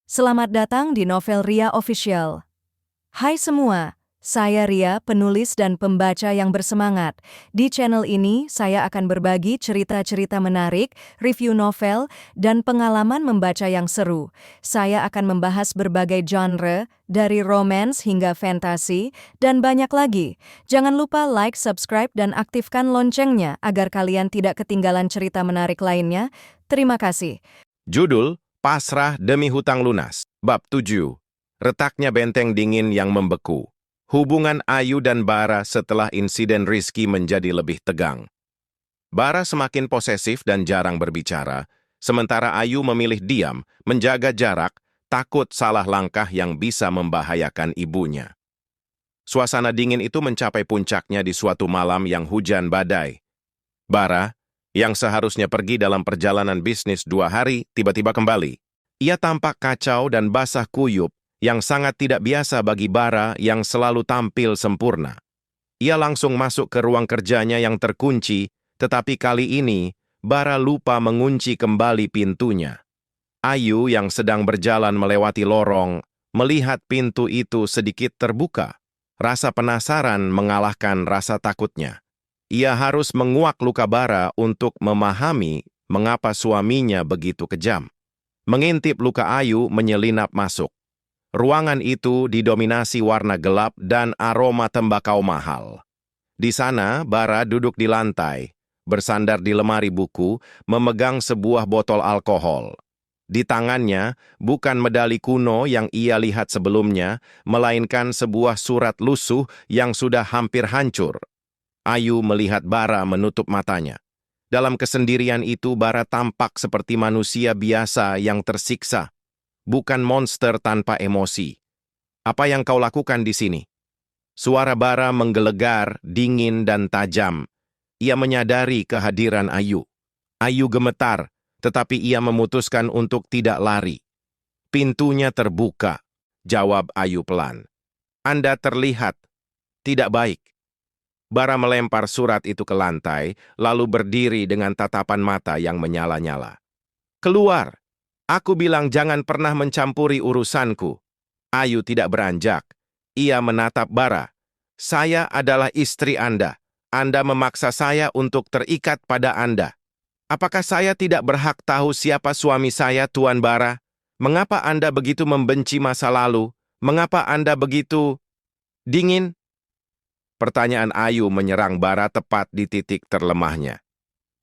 Selamat datang di Novel Ria Official. Hai semua, saya Ria, penulis dan pembaca yang bersemangat. Di channel ini, saya akan berbagi cerita-cerita menarik, review novel, dan pengalaman membaca yang seru. Saya akan membahas berbagai genre, dari romance hingga fantasi, dan banyak lagi. Jangan lupa like, subscribe, dan aktifkan loncengnya agar kalian tidak ketinggalan cerita menarik lainnya. Terima kasih. Judul, Pasrah Demi Hutang Lunas. Bab 7. Retaknya benteng dingin yang membeku. Hubungan Ayu dan Bara setelah insiden Rizky menjadi lebih tegang. Bara semakin posesif dan jarang berbicara, sementara Ayu memilih diam, menjaga jarak, takut salah langkah yang bisa membahayakan ibunya. Suasana dingin itu mencapai puncaknya di suatu malam yang hujan badai. Bara, yang seharusnya pergi dalam perjalanan bisnis 2 hari, tiba-tiba kembali. Ia tampak kacau dan basah kuyup, yang sangat tidak biasa bagi Bara yang selalu tampil sempurna. Ia langsung masuk ke ruang kerjanya yang terkunci, tetapi kali ini, Bara lupa mengunci kembali pintunya. Ayu yang sedang berjalan melewati lorong, melihat pintu itu sedikit terbuka. Rasa penasaran mengalahkan rasa takutnya. Ia harus menguak luka Bara untuk memahami mengapa suaminya begitu kejam. Mengintip luka Ayu menyelinap masuk. Ruangan itu didominasi warna gelap dan aroma tembakau mahal. Di sana, Bara duduk di lantai, bersandar di lemari buku, memegang sebuah botol alkohol. Di tangannya, bukan medali kuno yang ia lihat sebelumnya, melainkan sebuah surat lusuh yang sudah hampir hancur. Ayu melihat Bara menutup matanya. Dalam kesendirian itu, Bara tampak seperti manusia biasa yang tersiksa, bukan monster tanpa emosi. Apa yang kau lakukan di sini? Suara Bara menggelegar, dingin dan tajam. Ia menyadari kehadiran Ayu. Ayu gemetar, tetapi ia memutuskan untuk tidak lari. Pintunya terbuka, jawab Ayu pelan. Anda terlihat tidak baik. Bara melempar surat itu ke lantai, lalu berdiri dengan tatapan mata yang menyala-nyala. Keluar! Aku bilang jangan pernah mencampuri urusanku. Ayu tidak beranjak. Ia menatap Bara. Saya adalah istri Anda. Anda memaksa saya untuk terikat pada Anda. Apakah saya tidak berhak tahu siapa suami saya, Tuan Bara? Mengapa Anda begitu membenci masa lalu? Mengapa Anda begitu dingin? Pertanyaan Ayu menyerang Bara tepat di titik terlemahnya.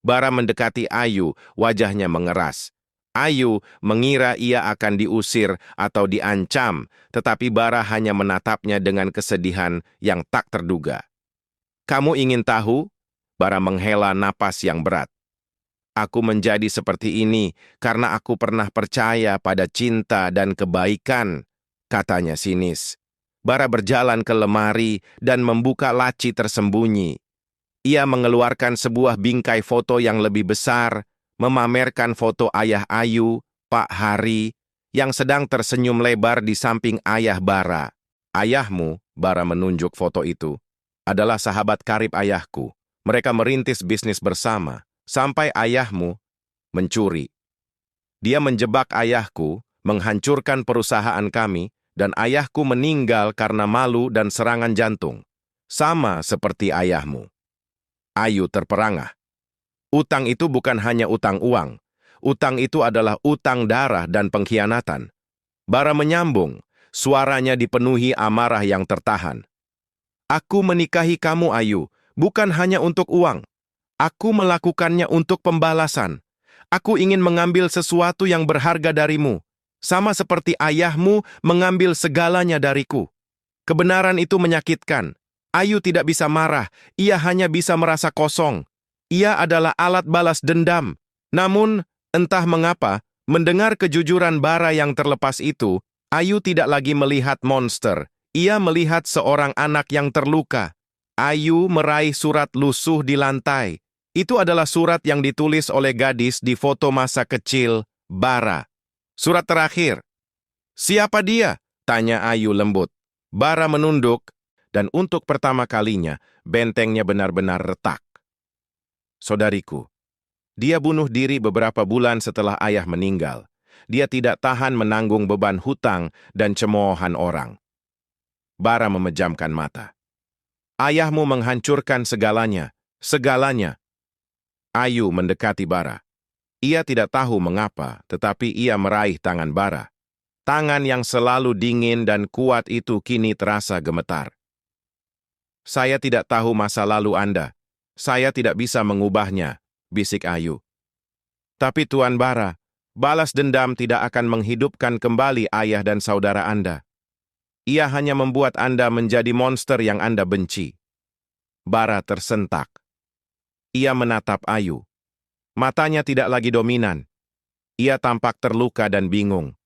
Bara mendekati Ayu, wajahnya mengeras. Ayu mengira ia akan diusir atau diancam, tetapi Bara hanya menatapnya dengan kesedihan yang tak terduga. Kamu ingin tahu? Bara menghela napas yang berat. Aku menjadi seperti ini karena aku pernah percaya pada cinta dan kebaikan, katanya sinis. Bara berjalan ke lemari dan membuka laci tersembunyi. Ia mengeluarkan sebuah bingkai foto yang lebih besar, memamerkan foto ayah Ayu, Pak Hari, yang sedang tersenyum lebar di samping ayah Bara. Ayahmu, Bara menunjuk foto itu, adalah sahabat karib ayahku. Mereka merintis bisnis bersama, sampai ayahmu mencuri. Dia menjebak ayahku, menghancurkan perusahaan kami, dan ayahku meninggal karena malu dan serangan jantung. Sama seperti ayahmu. Ayu terperangah. Utang itu bukan hanya utang uang. Utang itu adalah utang darah dan pengkhianatan. Bara menyambung, suaranya dipenuhi amarah yang tertahan. Aku menikahi kamu, Ayu, bukan hanya untuk uang. Aku melakukannya untuk pembalasan. Aku ingin mengambil sesuatu yang berharga darimu. Sama seperti ayahmu mengambil segalanya dariku. Kebenaran itu menyakitkan. Ayu tidak bisa marah, ia hanya bisa merasa kosong. Ia adalah alat balas dendam. Namun, entah mengapa, mendengar kejujuran Bara yang terlepas itu, Ayu tidak lagi melihat monster. Ia melihat seorang anak yang terluka. Ayu meraih surat lusuh di lantai. Itu adalah surat yang ditulis oleh gadis di foto masa kecil Bara. Surat terakhir. Siapa dia? Tanya Ayu lembut. Bara menunduk, dan untuk pertama kalinya, bentengnya benar-benar retak. Saudariku, dia bunuh diri beberapa bulan setelah ayah meninggal. Dia tidak tahan menanggung beban hutang dan cemoohan orang. Bara memejamkan mata. Ayahmu menghancurkan segalanya, segalanya. Ayu mendekati Bara. Ia tidak tahu mengapa, tetapi ia meraih tangan Bara. Tangan yang selalu dingin dan kuat itu kini terasa gemetar. Saya tidak tahu masa lalu Anda. Saya tidak bisa mengubahnya, bisik Ayu. Tapi Tuan Bara, balas dendam tidak akan menghidupkan kembali ayah dan saudara Anda. Ia hanya membuat Anda menjadi monster yang Anda benci. Bara tersentak. Ia menatap Ayu. Matanya tidak lagi dominan. Ia tampak terluka dan bingung.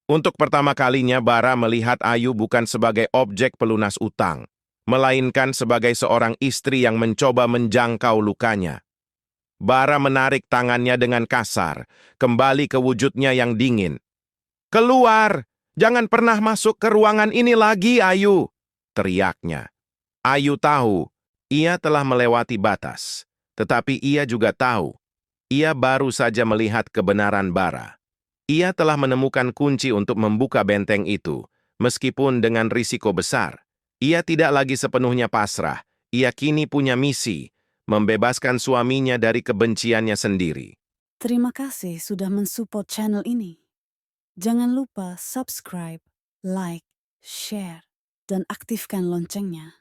Untuk pertama kalinya Bara melihat Ayu bukan sebagai objek pelunas utang, melainkan sebagai seorang istri yang mencoba menjangkau lukanya. Bara menarik tangannya dengan kasar, kembali ke wujudnya yang dingin. "Keluar! Jangan pernah masuk ke ruangan ini lagi, Ayu!" teriaknya. Ayu tahu, ia telah melewati batas. Tetapi ia juga tahu, ia baru saja melihat kebenaran Bara. Ia telah menemukan kunci untuk membuka benteng itu, meskipun dengan risiko besar. Ia tidak lagi sepenuhnya pasrah, ia kini punya misi, membebaskan suaminya dari kebenciannya sendiri. Terima kasih sudah mensupport channel ini. Jangan lupa subscribe, like, share, dan aktifkan loncengnya,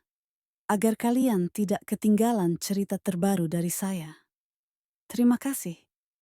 agar kalian tidak ketinggalan cerita terbaru dari saya. Terima kasih.